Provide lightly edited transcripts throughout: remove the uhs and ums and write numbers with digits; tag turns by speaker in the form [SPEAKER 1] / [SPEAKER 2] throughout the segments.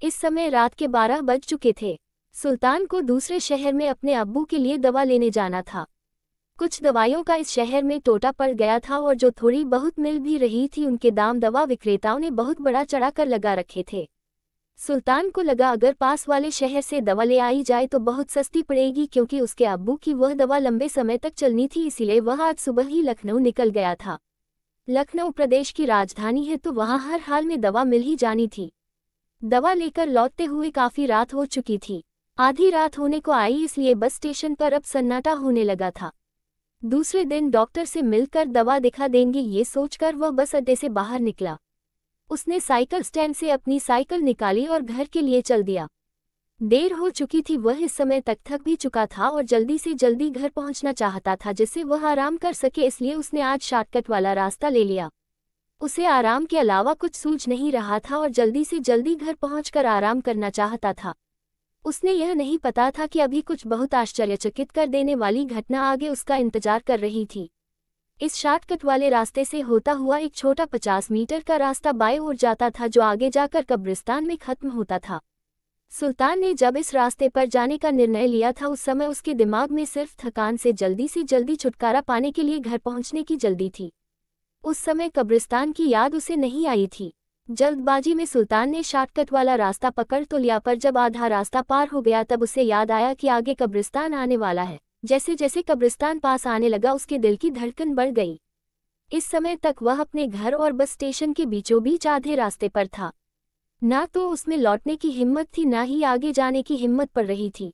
[SPEAKER 1] इस समय रात के 12 बज चुके थे। सुल्तान को दूसरे शहर में अपने अब्बू के लिए दवा लेने जाना था। कुछ दवाइयों का इस शहर में टोटा पड़ गया था और जो थोड़ी बहुत मिल भी रही थी उनके दाम दवा विक्रेताओं ने बहुत बड़ा चढ़ाकर लगा रखे थे। सुल्तान को लगा अगर पास वाले शहर से दवा ले आई जाए तो बहुत सस्ती पड़ेगी, क्योंकि उसके अब्बू की वह दवा लंबे समय तक चलनी थी, इसीलिए वह आज सुबह ही लखनऊ निकल गया था। लखनऊ प्रदेश की राजधानी है तो वहाँ हर हाल में दवा मिल ही जानी थी। दवा लेकर लौटते हुए काफ़ी रात हो चुकी थी। आधी रात होने को आई, इसलिए बस स्टेशन पर अब सन्नाटा होने लगा था। दूसरे दिन डॉक्टर से मिलकर दवा दिखा देंगे, ये सोचकर वह बस अड्डे से बाहर निकला। उसने साइकिल स्टैंड से अपनी साइकिल निकाली और घर के लिए चल दिया। देर हो चुकी थी, वह इस समय तक थक भी चुका था और जल्दी से जल्दी घर पहुंचना चाहता था जिससे वह आराम कर सके, इसलिए उसने आज शॉर्टकट वाला रास्ता ले लिया। उसे आराम के अलावा कुछ सूझ नहीं रहा था और जल्दी से जल्दी घर पहुंचकर आराम करना चाहता था। उसने यह नहीं पता था कि अभी कुछ बहुत आश्चर्यचकित कर देने वाली घटना आगे उसका इंतजार कर रही थी। इस शॉर्टकट वाले रास्ते से होता हुआ एक छोटा 50 मीटर का रास्ता बाएं ओर जाता था जो आगे जाकर कब्रिस्तान में खत्म होता था। सुल्तान ने जब इस रास्ते पर जाने का निर्णय लिया था उस समय उसके दिमाग में सिर्फ थकान से जल्दी छुटकारा पाने के लिए घर पहुंचने की जल्दी थी। उस समय कब्रिस्तान की याद उसे नहीं आई थी। जल्दबाजी में सुल्तान ने शॉर्टकट वाला रास्ता पकड़ तो लिया, पर जब आधा रास्ता पार हो गया तब उसे याद आया कि आगे कब्रिस्तान आने वाला है। जैसे जैसे कब्रिस्तान पास आने लगा उसके दिल की धड़कन बढ़ गई। इस समय तक वह अपने घर और बस स्टेशन के बीचों बीच आधे रास्ते पर था। ना तो उसमें लौटने की हिम्मत थी, ना ही आगे जाने की हिम्मत पड़ रही थी।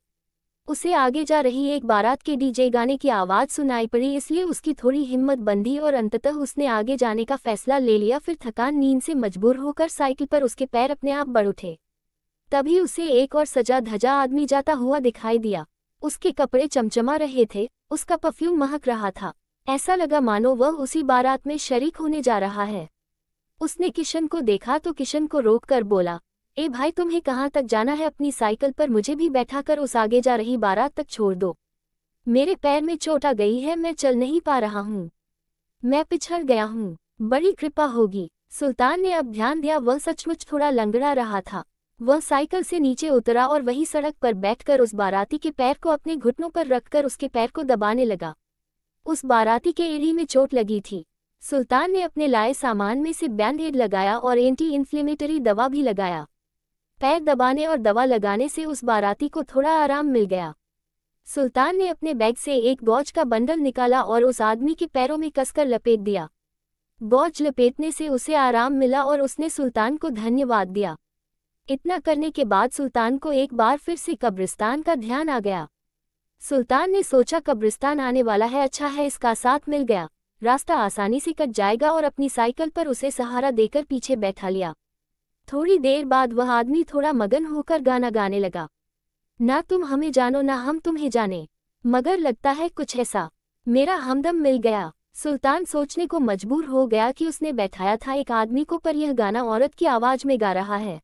[SPEAKER 1] उसे आगे जा रही एक बारात के डीजे गाने की आवाज़ सुनाई पड़ी, इसलिए उसकी थोड़ी हिम्मत बंधी और अंततः उसने आगे जाने का फैसला ले लिया। फिर थकान नींद से मजबूर होकर साइकिल पर उसके पैर अपने आप बढ़ उठे। तभी उसे एक और सजा धजा आदमी जाता हुआ दिखाई दिया। उसके कपड़े चमचमा रहे थे, उसका परफ्यूम महक रहा था। ऐसा लगा मानो वह उसी बारात में शरीक होने जा रहा है। उसने किशन को देखा तो किशन को रोककर बोला, ए भाई, तुम्हें कहाँ तक जाना है? अपनी साइकिल पर मुझे भी बैठाकर उस आगे जा रही बारात तक छोड़ दो। मेरे पैर में चोट आ गई है, मैं चल नहीं पा रहा हूँ, मैं पिछड़ गया हूँ, बड़ी कृपा होगी। सुल्तान ने अब ध्यान दिया, वह सचमुच थोड़ा लंगड़ा रहा था। वह साइकिल से नीचे उतरा और वही सड़क पर बैठकर उस बाराती के पैर को अपने घुटनों पर रखकर उसके पैर को दबाने लगा। उस बाराती के एड़ी में चोट लगी थी। सुल्तान ने अपने लाए सामान में से बैंडेड लगाया और एंटी इन्फ्लेमेटरी दवा भी लगाया। पैर दबाने और दवा लगाने से उस बाराती को थोड़ा आराम मिल गया। सुल्तान ने अपने बैग से एक गौज का बंडल निकाला और उस आदमी के पैरों में कसकर लपेट दिया। गौज लपेटने से उसे आराम मिला और उसने सुल्तान को धन्यवाद दिया। इतना करने के बाद सुल्तान को एक बार फिर से कब्रिस्तान का ध्यान आ गया। सुल्तान ने सोचा कब्रिस्तान आने वाला है, अच्छा है इसका साथ मिल गया, रास्ता आसानी से कट जाएगा, और अपनी साइकिल पर उसे सहारा देकर पीछे बैठा लिया। थोड़ी देर बाद वह आदमी थोड़ा मगन होकर गाना गाने लगा। ना तुम हमें जानो ना हम तुम्हें जाने, मगर लगता है कुछ ऐसा, मेरा हमदम मिल गया। सुल्तान सोचने को मजबूर हो गया कि उसने बैठाया था एक आदमी को, पर यह गाना औरत की आवाज में गा रहा है।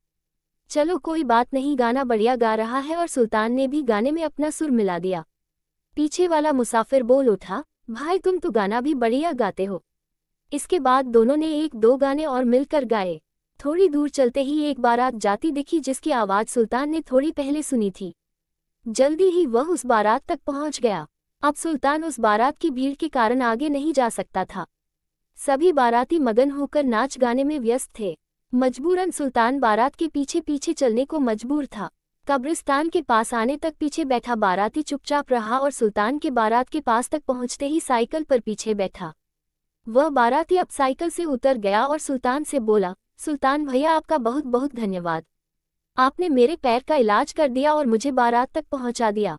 [SPEAKER 1] चलो कोई बात नहीं, गाना बढ़िया गा रहा है, और सुल्तान ने भी गाने में अपना सुर मिला दिया। पीछे वाला मुसाफिर बोल उठा, भाई तुम तो गाना भी बढ़िया गाते हो। इसके बाद दोनों ने एक दो गाने और मिलकर गाए। थोड़ी दूर चलते ही एक बारात जाती दिखी जिसकी आवाज़ सुल्तान ने थोड़ी पहले सुनी थी। जल्दी ही वह उस बारात तक पहुंच गया। अब सुल्तान उस बारात की भीड़ के कारण आगे नहीं जा सकता था। सभी बाराती मगन होकर नाच गाने में व्यस्त थे। मजबूरन सुल्तान बारात के पीछे पीछे चलने को मजबूर था। कब्रिस्तान के पास आने तक पीछे बैठा बाराती चुपचाप रहा और सुल्तान के बारात के पास तक पहुंचते ही साइकिल पर पीछे बैठा। वह बाराती अब साइकिल से उतर गया और सुल्तान से बोला, सुल्तान भैया आपका बहुत बहुत धन्यवाद, आपने मेरे पैर का इलाज कर दिया और मुझे बारात तक पहुंचा दिया।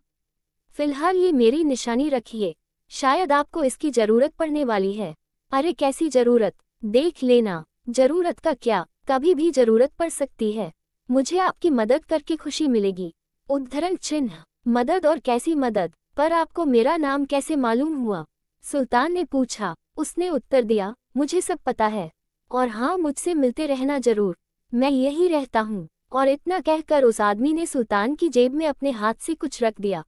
[SPEAKER 1] फिलहाल ये मेरी निशानी रखिए, शायद आपको इसकी जरूरत पड़ने वाली है। अरे कैसी जरूरत, देख लेना। जरूरत का क्या, कभी भी जरूरत पड़ सकती है। मुझे आपकी मदद करके खुशी मिलेगी। उद्धरण चिन्ह, मदद और कैसी मदद, पर आपको मेरा नाम कैसे मालूम हुआ? सुल्तान ने पूछा। उसने उत्तर दिया, मुझे सब पता है, और हाँ मुझसे मिलते रहना जरूर, मैं यहीं रहता हूँ। और इतना कहकर उस आदमी ने सुल्तान की जेब में अपने हाथ से कुछ रख दिया।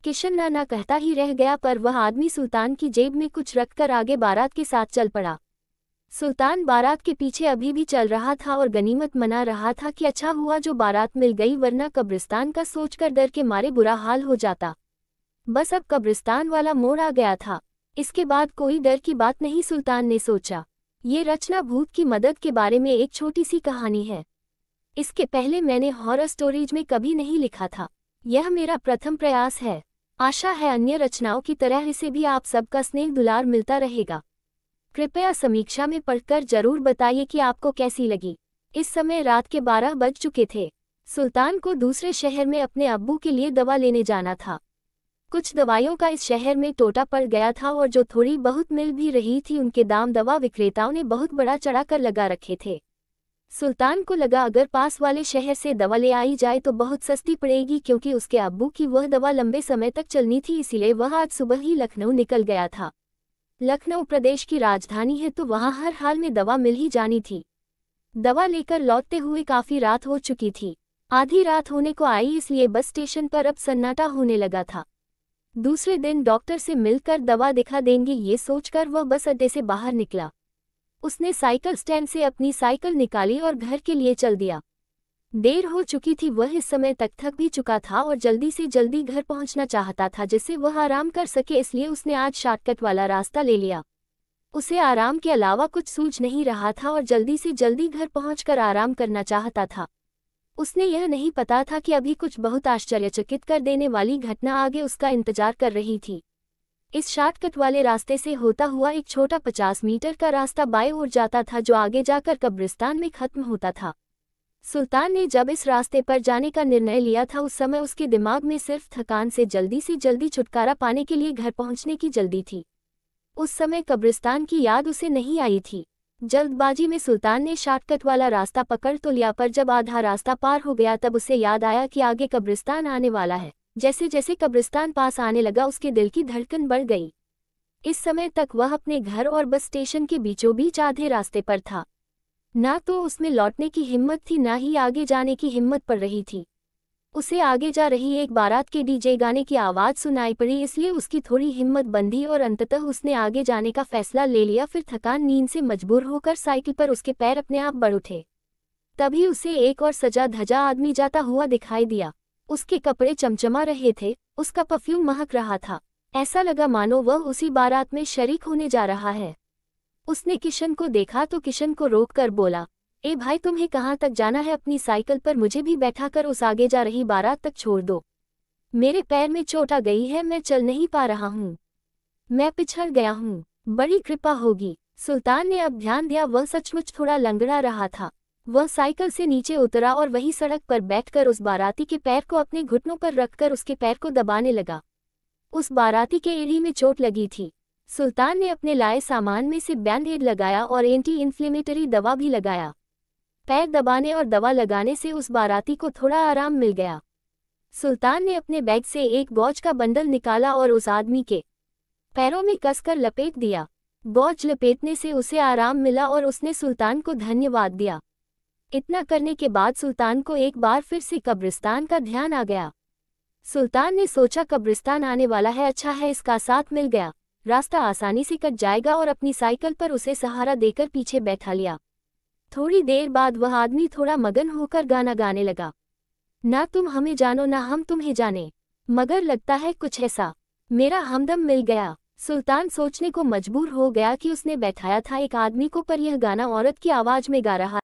[SPEAKER 1] किशन ना कहता ही रह गया, पर वह आदमी सुल्तान की जेब में कुछ रखकर आगे बारात के साथ चल पड़ा। सुल्तान बारात के पीछे अभी भी चल रहा था और गनीमत मना रहा था कि अच्छा हुआ जो बारात मिल गई, वरना कब्रिस्तान का सोचकर डर के मारे बुरा हाल हो जाता। बस अब कब्रिस्तान वाला मोड़ आ गया था, इसके बाद कोई डर की बात नहीं, सुल्तान ने सोचा। ये रचना भूत की मदद के बारे में एक छोटी सी कहानी है। इसके पहले मैंने हॉरर स्टोरीज में कभी नहीं लिखा था, यह मेरा प्रथम प्रयास है। आशा है अन्य रचनाओं की तरह इसे भी आप सबका स्नेह दुलार मिलता रहेगा। कृपया समीक्षा में पढ़कर जरूर बताइए कि आपको कैसी लगी। इस समय रात के 12 बज चुके थे। सुल्तान को दूसरे शहर में अपने अब्बू के लिए दवा लेने जाना था। कुछ दवाइयों का इस शहर में टोटा पड़ गया था और जो थोड़ी बहुत मिल भी रही थी उनके दाम दवा विक्रेताओं ने बहुत बड़ा चढ़ाकर लगा रखे थे। सुल्तान को लगा अगर पास वाले शहर से दवा ले आई जाए तो बहुत सस्ती पड़ेगी, क्योंकि उसके अब्बू की वह दवा लंबे समय तक चलनी थी, इसीलिए वह आज सुबह ही लखनऊ निकल गया था। लखनऊ प्रदेश की राजधानी है तो वहां हर हाल में दवा मिल ही जानी थी। दवा लेकर लौटते हुए काफी रात हो चुकी थी, आधी रात होने को आई, इसलिए बस स्टेशन पर अब सन्नाटा होने लगा था। दूसरे दिन डॉक्टर से मिलकर दवा दिखा देंगे, ये सोचकर वह बस अड्डे से बाहर निकला। उसने साइकिल स्टैंड से अपनी साइकिल निकाली और घर के लिए चल दिया। देर हो चुकी थी, वह इस समय तक थक भी चुका था और जल्दी से जल्दी घर पहुंचना चाहता था जिससे वह आराम कर सके, इसलिए उसने आज शॉर्टकट वाला रास्ता ले लिया। उसे आराम के अलावा कुछ सूझ नहीं रहा था और जल्दी से जल्दी घर पहुंचकर आराम करना चाहता था। उसने यह नहीं पता था कि अभी कुछ बहुत आश्चर्यचकित कर देने वाली घटना आगे उसका इंतजार कर रही थी। इस शॉर्टकट वाले रास्ते से होता हुआ एक छोटा 50 मीटर का रास्ता बाएं ओर जाता था जो आगे जाकर कब्रिस्तान में खत्म होता था। सुल्तान ने जब इस रास्ते पर जाने का निर्णय लिया था उस समय उसके दिमाग में सिर्फ थकान से जल्दी छुटकारा पाने के लिए घर पहुंचने की जल्दी थी। उस समय कब्रिस्तान की याद उसे नहीं आई थी। जल्दबाजी में सुल्तान ने शॉर्टकट वाला रास्ता पकड़ तो लिया, पर जब आधा रास्ता पार हो गया तब उसे याद आया कि आगे कब्रिस्तान आने वाला है। जैसे जैसे कब्रिस्तान पास आने लगा उसके दिल की धड़कन बढ़ गई। इस समय तक वह अपने घर और बस स्टेशन के बीचों बीच आधे रास्ते पर था। ना तो उसमें लौटने की हिम्मत थी, ना ही आगे जाने की हिम्मत पड़ रही थी। उसे आगे जा रही एक बारात के डीजे गाने की आवाज़ सुनाई पड़ी, इसलिए उसकी थोड़ी हिम्मत बंधी और अंततः उसने आगे जाने का फैसला ले लिया। फिर थकान नींद से मजबूर होकर साइकिल पर उसके पैर अपने आप बढ़ उठे। तभी उसे एक और सजा धजा आदमी जाता हुआ दिखाई दिया। उसके कपड़े चमचमा रहे थे, उसका परफ्यूम महक रहा था, ऐसा लगा मानो वह उसी बारात में शरीक होने जा रहा है। उसने किशन को देखा तो किशन को रोककर बोला, ए भाई, तुम्हें कहाँ तक जाना है? अपनी साइकिल पर मुझे भी बैठाकर उस आगे जा रही बारात तक छोड़ दो। मेरे पैर में चोट आ गई है, मैं चल नहीं पा रहा हूँ, मैं पिछड़ गया हूँ, बड़ी कृपा होगी। सुल्तान ने अब ध्यान दिया, वह सचमुच थोड़ा लंगड़ा रहा था। वह साइकिल से नीचे उतरा और वही सड़क पर बैठकर उस बाराती के पैर को अपने घुटनों पर रखकर उसके पैर को दबाने लगा। उस बाराती के एड़ी में चोट लगी थी। सुल्तान ने अपने लाए सामान में से बैंडेड लगाया और एंटी इन्फ्लेमेटरी दवा भी लगाया। पैर दबाने और दवा लगाने से उस बाराती को थोड़ा आराम मिल गया। सुल्तान ने अपने बैग से एक गौज का बंडल निकाला और उस आदमी के पैरों में कसकर लपेट दिया। गौज लपेटने से उसे आराम मिला और उसने सुल्तान को धन्यवाद दिया। इतना करने के बाद सुल्तान को एक बार फिर से कब्रिस्तान का ध्यान आ गया। सुल्तान ने सोचा कब्रिस्तान आने वाला है, अच्छा है इसका साथ मिल गया, रास्ता आसानी से कट जाएगा, और अपनी साइकिल पर उसे सहारा देकर पीछे बैठा लिया। थोड़ी देर बाद वह आदमी थोड़ा मगन होकर गाना गाने लगा, ना तुम हमें जानो ना हम तुम्हें जाने, मगर लगता है कुछ ऐसा, मेरा हमदम मिल गया। सुल्तान सोचने को मजबूर हो गया कि उसने बैठाया था एक आदमी को, पर यह गाना औरत की आवाज में गा रहा